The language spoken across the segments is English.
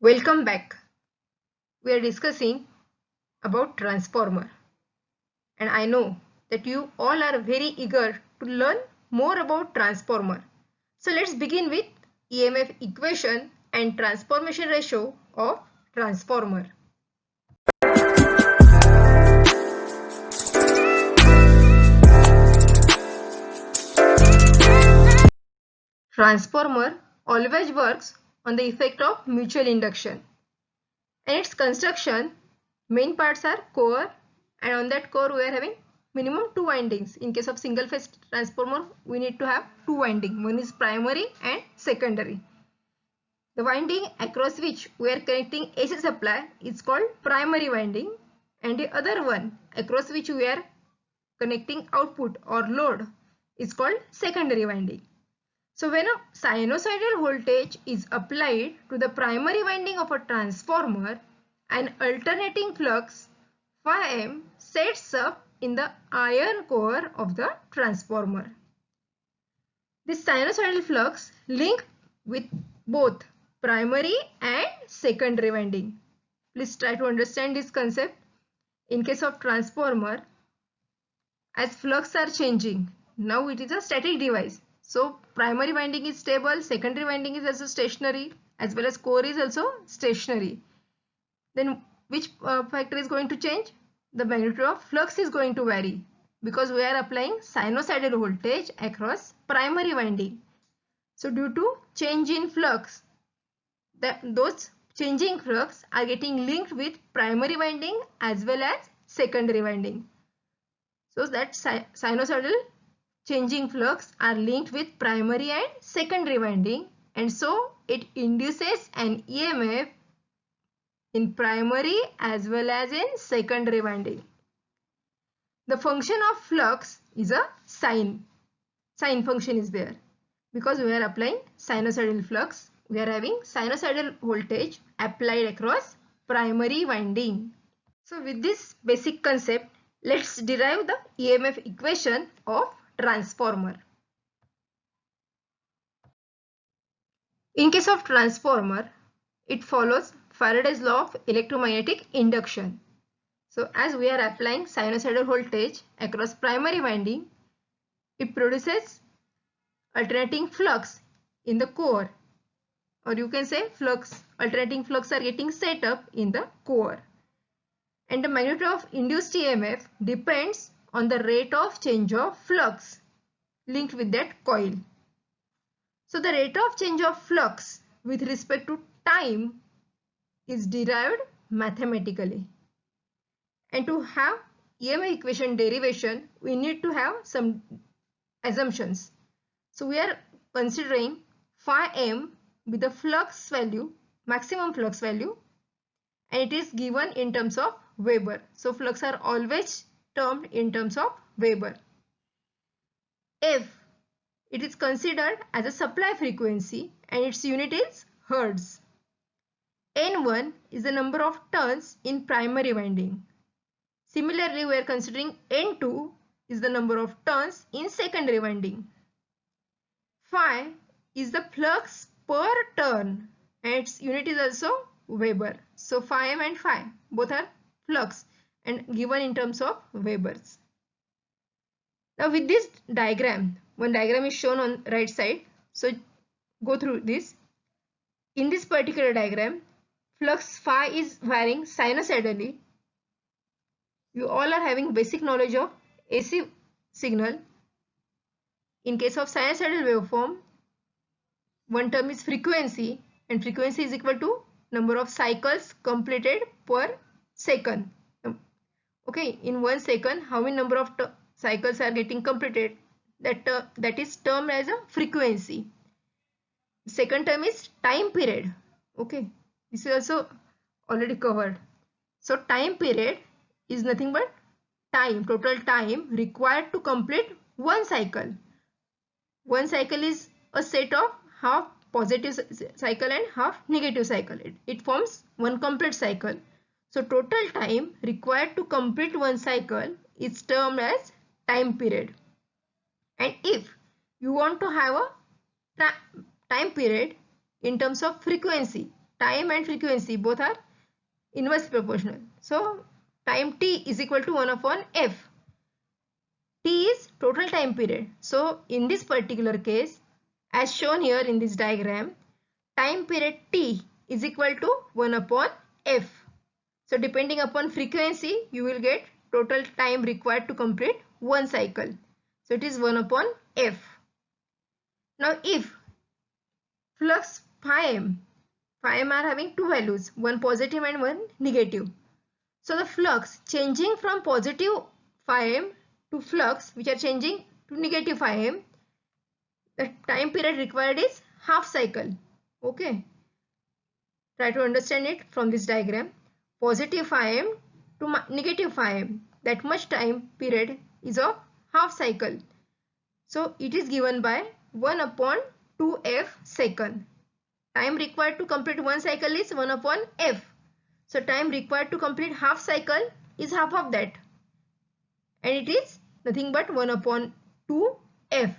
Welcome back. We are discussing about transformer, and I know that you all are very eager to learn more about transformer. So let's begin with EMF equation and transformation ratio of transformer. Transformer always works on the effect of mutual induction. And its construction, main parts are core, and on that core we are having minimum two windings. In case of single phase transformer, we need to have two windings. One is primary and secondary. The winding across which we are connecting AC supply is called primary winding, and the other one across which we are connecting output or load is called secondary winding. So when a sinusoidal voltage is applied to the primary winding of a transformer, an alternating flux phi m sets up in the iron core of the transformer. This sinusoidal flux link with both primary and secondary winding. Please try to understand this concept. In case of transformer, as flux are changing, now it is a static device. So primary winding is stable, secondary winding is also stationary, as well as core is also stationary. Then which factor is going to change? The magnitude of flux is going to vary because we are applying sinusoidal voltage across primary winding. So due to change in flux, those changing flux are getting linked with primary winding as well as secondary winding. So that sinusoidal changing flux are linked with primary and secondary winding, and so it induces an EMF in primary as well as in secondary winding. The function of flux is a sine function is there because we are applying sinusoidal flux. We are having sinusoidal voltage applied across primary winding. So with this basic concept, let's derive the EMF equation of transformer. In case of transformer, it follows Faraday's law of electromagnetic induction. So as we are applying sinusoidal voltage across primary winding, it produces alternating flux in the core, or you can say alternating flux are getting set up in the core. And the magnitude of induced EMF depends on the rate of change of flux linked with that coil. So the rate of change of flux with respect to time is derived mathematically. And to have EMF equation derivation, we need to have some assumptions. So we are considering phi m with the flux value, maximum flux value, and it is given in terms of Weber. So flux are always termed in terms of Weber. F, it is considered as a supply frequency and its unit is Hertz. N1 is the number of turns in primary winding. Similarly, we are considering N2 is the number of turns in secondary winding. Phi is the flux per turn and its unit is also Weber. So phi m and phi both are flux and given in terms of Webers. Now with this diagram, one diagram is shown on right side. So go through this. In this particular diagram, flux phi is varying sinusoidally. You all are having basic knowledge of AC signal. In case of sinusoidal waveform, one term is frequency, and frequency is equal to number of cycles completed per second. Okay, in 1 second, how many number of cycles are getting completed? That is termed as a frequency. Second term is time period. Okay, this is also already covered. So time period is nothing but time, total time required to complete one cycle. One cycle is a set of half positive cycle and half negative cycle. It forms one complete cycle. So total time required to complete one cycle is termed as time period. And if you want to have a time period in terms of frequency, time and frequency both are inversely proportional. So time t is equal to 1 upon f. T is total time period. So in this particular case, as shown here in this diagram, time period t is equal to 1 upon f. So depending upon frequency, you will get total time required to complete one cycle. So it is 1 upon f. Now if flux phi m are having two values, one positive and one negative. So the flux changing from positive phi m to flux which are changing to negative phi m, the time period required is half cycle. Okay. Try to understand it from this diagram. Positive phi m to negative phi m, that much time period is of half cycle. So it is given by 1 upon 2f second. Time required to complete one cycle is 1 upon f. So time required to complete half cycle is half of that. And it is nothing but 1 upon 2f.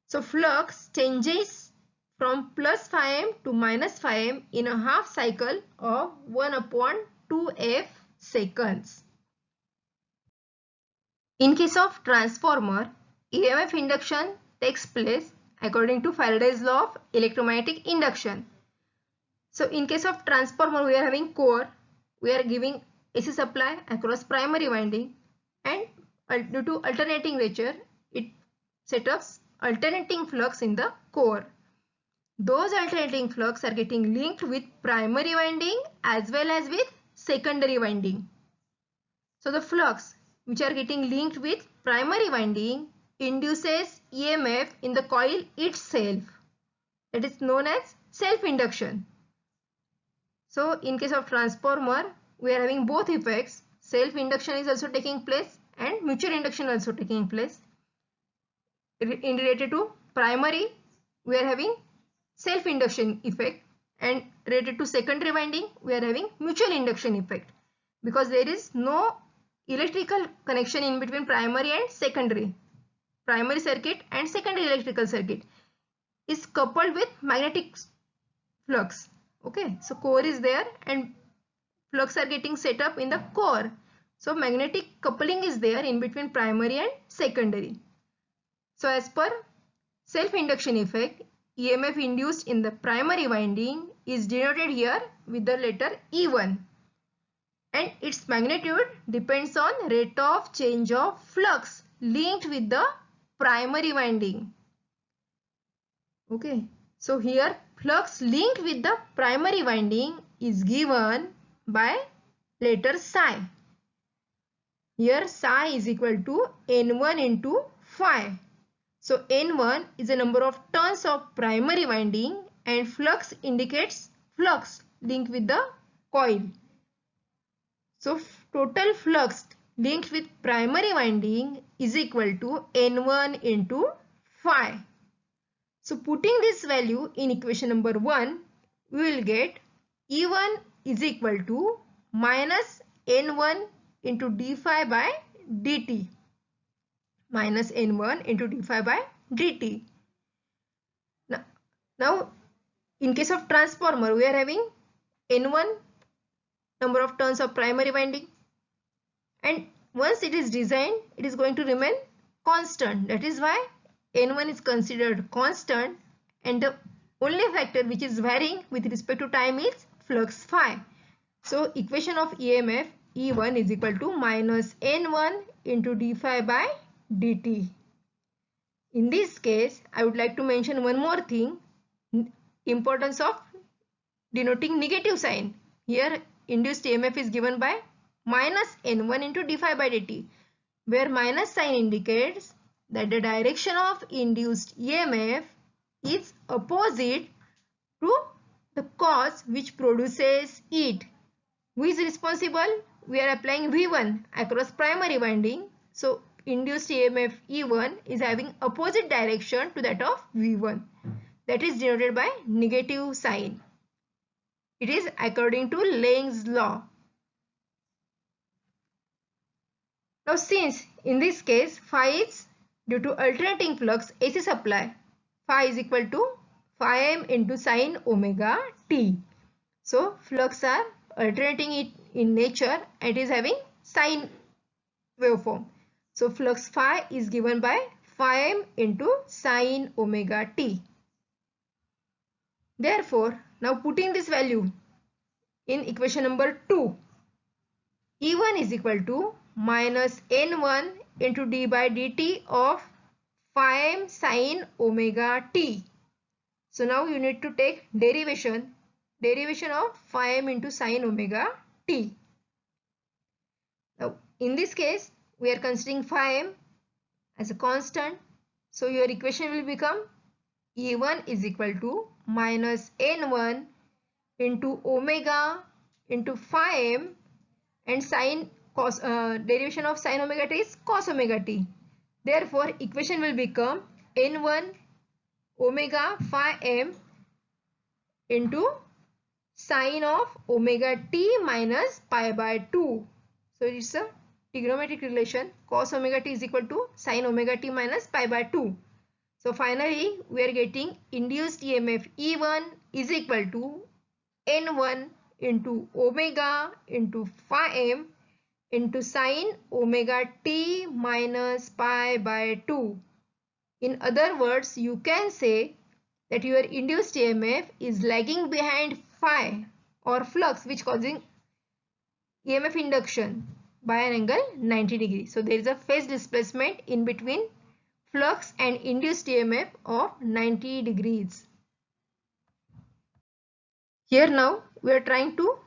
So flux changes from plus phi m to minus phi m in a half cycle of 1 upon 2f seconds. In case of transformer, EMF induction takes place according to Faraday's law of electromagnetic induction. So in case of transformer, we are having core, we are giving AC supply across primary winding, and due to alternating nature, it sets up alternating flux in the core. Those alternating flux are getting linked with primary winding as well as with secondary winding. So the flux which are getting linked with primary winding induces EMF in the coil itself. That is known as self-induction. So in case of transformer, we are having both effects. Self-induction is also taking place and mutual induction also taking place. In related to primary, we are having self-induction effect, and related to secondary winding, we are having mutual induction effect, because there is no electrical connection in between primary and secondary. Primary circuit and secondary electrical circuit is coupled with magnetic flux. Okay, so core is there and flux are getting set up in the core. So magnetic coupling is there in between primary and secondary. So as per self-induction effect, EMF induced in the primary winding is denoted here with the letter E1, and its magnitude depends on rate of change of flux linked with the primary winding. Okay, so here flux linked with the primary winding is given by letter psi. Here psi is equal to N1 into phi. So N1 is the number of turns of primary winding and flux indicates flux linked with the coil. So total flux linked with primary winding is equal to N1 into phi. So putting this value in equation number 1, we will get E1 is equal to minus N1 into d phi by dt. Minus N1 into d phi by dt. Now in case of transformer, we are having N1 number of turns of primary winding, and once it is designed, it is going to remain constant. That is why N1 is considered constant, and the only factor which is varying with respect to time is flux phi. So equation of EMF E1 is equal to minus N1 into d phi by dt. In this case, I would like to mention one more thing, importance of denoting negative sign. Here induced EMF is given by minus N1 into d phi by dt, where minus sign indicates that the direction of induced EMF is opposite to the cause which produces it. Who is responsible? We are applying V1 across primary winding. So induced EMF E1 is having opposite direction to that of V1. That is denoted by negative sign. It is according to Lenz's law. Now since in this case phi is due to alternating flux AC supply, phi is equal to phi m into sine omega t. So flux are alternating it in nature and it is having sine waveform. So flux phi is given by phi m into sine omega t. Therefore, now putting this value in equation number 2, E1 is equal to minus N1 into d by dt of phi m sine omega t. So now you need to take derivation of phi m into sine omega t. Now in this case we are considering phi m as a constant. So your equation will become E1 is equal to minus N1 into omega into phi m, and derivation of sine omega t is cos omega t. Therefore equation will become N1 omega phi m into sine of omega t minus pi by 2. So it's a trigonometric relation. Cos omega t is equal to sine omega t minus pi by 2. So finally we are getting induced EMF E1 is equal to N1 into omega into phi m into sine omega t minus pi by 2. In other words, you can say that your induced EMF is lagging behind phi or flux, which causing EMF induction by an angle 90 degrees. So there is a phase displacement in between flux and induced EMF of 90 degrees. Here now we are trying to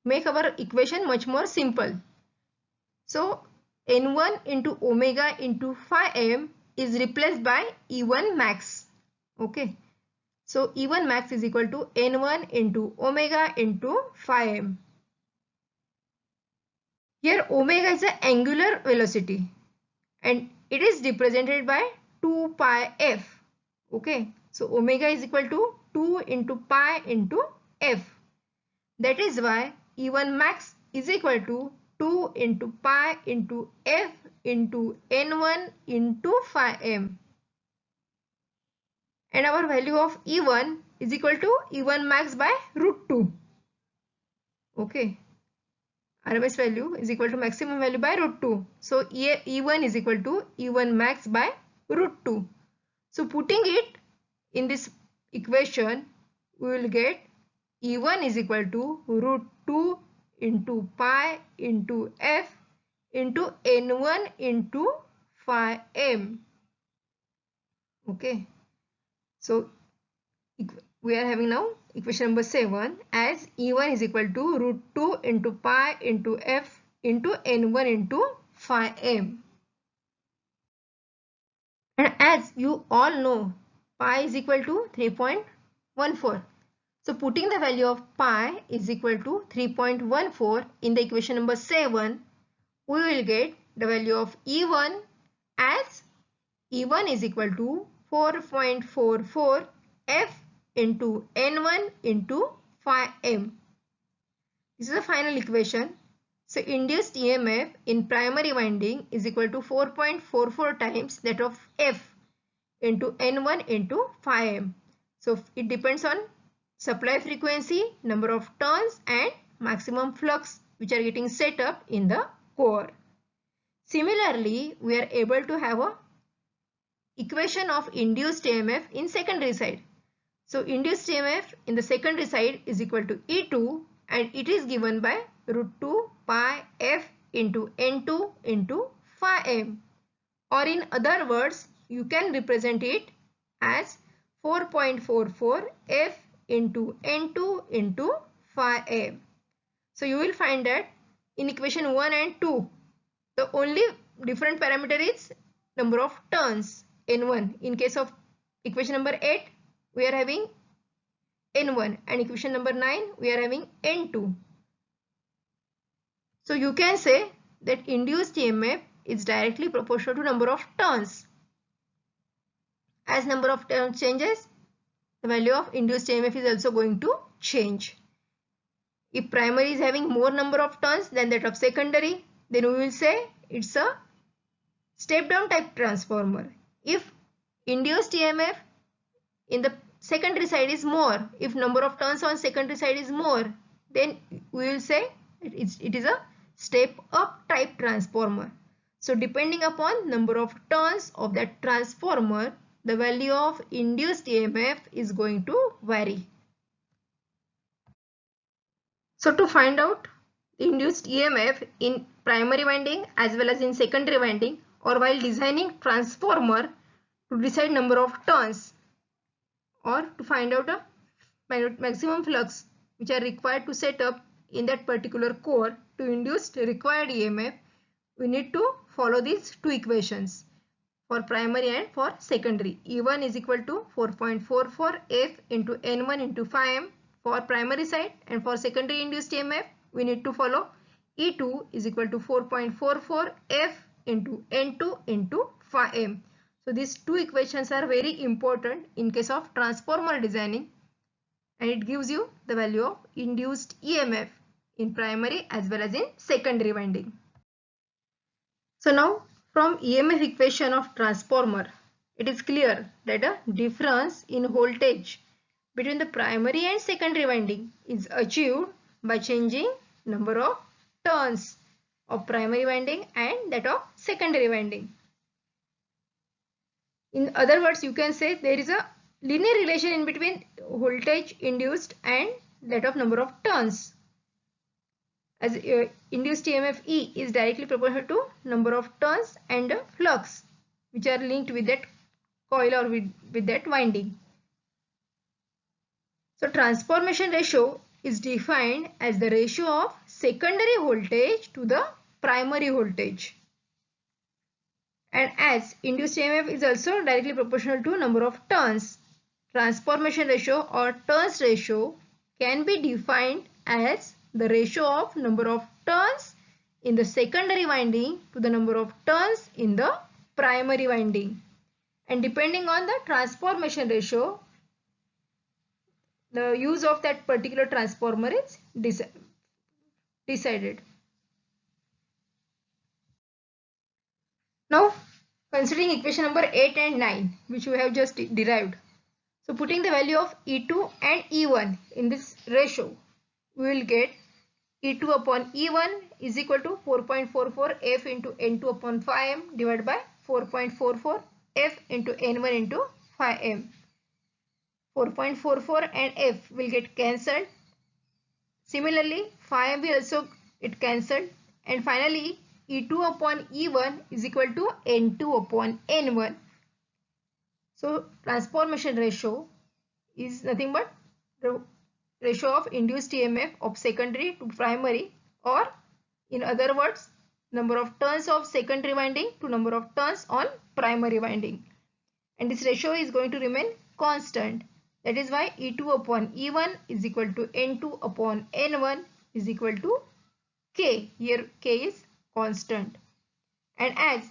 make our equation much more simple. So N1 into omega into phi m is replaced by E1 max. Okay. So E1 max is equal to N1 into omega into phi m. Here omega is the angular velocity and it is represented by 2 pi f. Okay. So omega is equal to 2 into pi into f. That is why E1 max is equal to 2 into pi into f into N1 into phi m. And our value of E1 is equal to E1 max by root 2. Okay. RMS value is equal to maximum value by root 2. So E1 is equal to E1 max by root 2. So putting it in this equation, we will get E1 is equal to root 2 into pi into f into N1 into phi m. Okay. So we are having now equation number 7 as E1 is equal to root 2 into pi into f into N1 into phi m. And as you all know, pi is equal to 3.14. So putting the value of pi is equal to 3.14 in the equation number 7, we will get the value of E1 as E1 is equal to 4.44 f into N1 into phi m. This is the final equation. So induced EMF in primary winding is equal to 4.44 times that of f into N1 into phi m. So it depends on supply frequency, number of turns and maximum flux which are getting set up in the core. Similarly, we are able to have a equation of induced EMF in secondary side. So induced EMF in the secondary side is equal to E2 and it is given by root 2 pi f into N2 into phi m. Or in other words, you can represent it as 4.44 f into N2 into phi m. So you will find that in equation 1 and 2, the only different parameter is number of turns N1. In case of equation number 8, we are having N1 and equation number 9, we are having N2. So you can say that induced EMF is directly proportional to number of turns. As number of turns changes, the value of induced EMF is also going to change. If primary is having more number of turns than that of secondary, then we will say it's a step down type transformer. If induced EMF in the secondary side is more, if number of turns on secondary side is more, then we will say it is a step up type transformer. So depending upon number of turns of that transformer, the value of induced EMF is going to vary. So to find out induced EMF in primary winding as well as in secondary winding, or while designing transformer to decide number of turns, or to find out a maximum flux which are required to set up in that particular core to induce the required EMF, we need to follow these two equations for primary and for secondary. E1 is equal to 4.44 F into N1 into phi m for primary side, and for secondary induced EMF we need to follow E2 is equal to 4.44 F into N2 into phi m. So these two equations are very important in case of transformer designing, and it gives you the value of induced EMF in primary as well as in secondary winding. So now from EMF equation of transformer, it is clear that a difference in voltage between the primary and secondary winding is achieved by changing number of turns of primary winding and that of secondary winding. In other words, you can say there is a linear relation in between voltage induced and that of number of turns, as induced EMF E is directly proportional to number of turns and flux which are linked with that coil or with that winding. So transformation ratio is defined as the ratio of secondary voltage to the primary voltage. And as induced EMF is also directly proportional to number of turns, transformation ratio or turns ratio can be defined as the ratio of number of turns in the secondary winding to the number of turns in the primary winding. And depending on the transformation ratio, the use of that particular transformer is decided. Now considering equation number 8 and 9 which we have just derived. So putting the value of E2 and E1 in this ratio, we will get E2 upon E1 is equal to 4.44 F into N2 upon phi m divided by 4.44 F into N1 into phi m. 4.44 and F will get cancelled. Similarly, phi m will also get cancelled, and finally E2 upon E1 is equal to N2 upon N1. So transformation ratio is nothing but the ratio of induced EMF of secondary to primary, or in other words, number of turns of secondary winding to number of turns on primary winding. And this ratio is going to remain constant. That is why E2 upon E1 is equal to N2 upon N1 is equal to K. Here K is constant. And as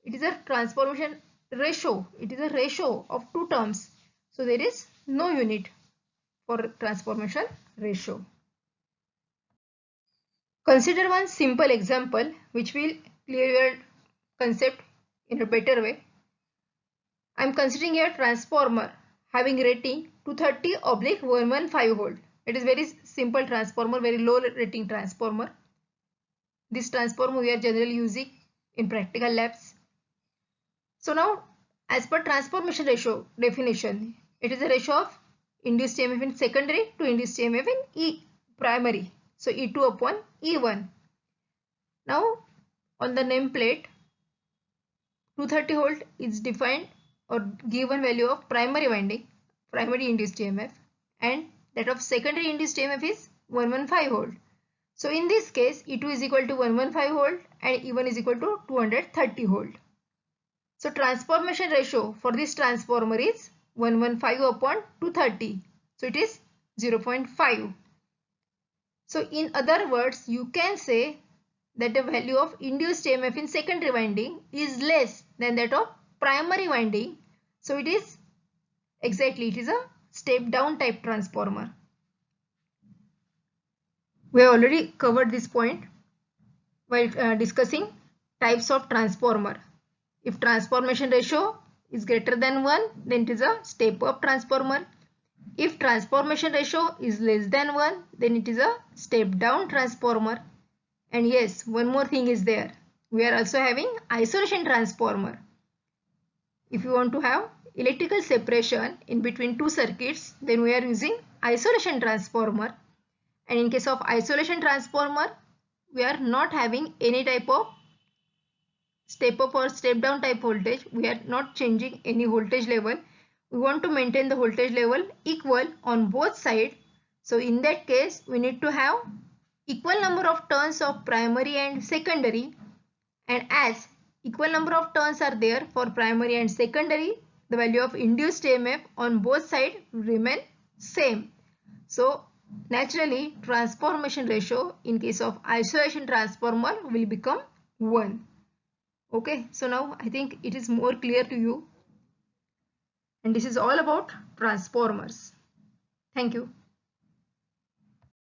it is a transformation ratio, it is a ratio of two terms. So there is no unit for transformation ratio. Consider one simple example which will clear your concept in a better way. I am considering a transformer having rating 230/115 volt. It is very simple transformer, very low rating transformer. This transformer we are generally using in practical labs. So now, as per transformation ratio definition, it is a ratio of induced EMF in secondary to induced EMF in primary. So E2 upon E1. Now on the nameplate, 230 volt is defined or given value of primary winding, primary induced EMF, and that of secondary induced EMF is 115 volt. So in this case, E2 is equal to 115 volt and E1 is equal to 230 volt. So transformation ratio for this transformer is 115 upon 230. So it is 0.5. So in other words, you can say that the value of induced EMF in secondary winding is less than that of primary winding. So it is a step down type transformer. We have already covered this point while discussing types of transformer. If transformation ratio is greater than 1, then it is a step up transformer. If transformation ratio is less than 1, then it is a step down transformer. And yes, one more thing is there. We are also having isolation transformer. If you want to have electrical separation in between two circuits, then we are using isolation transformer. And in case of isolation transformer, we are not having any type of step up or step down type voltage. We are not changing any voltage level. We want to maintain the voltage level equal on both sides. So in that case, we need to have equal number of turns of primary and secondary, and as equal number of turns are there for primary and secondary, the value of induced EMF on both sides remain same. So naturally transformation ratio in case of isolation transformer will become 1. Okay, so now I think it is more clear to you, and this is all about transformers. Thank you.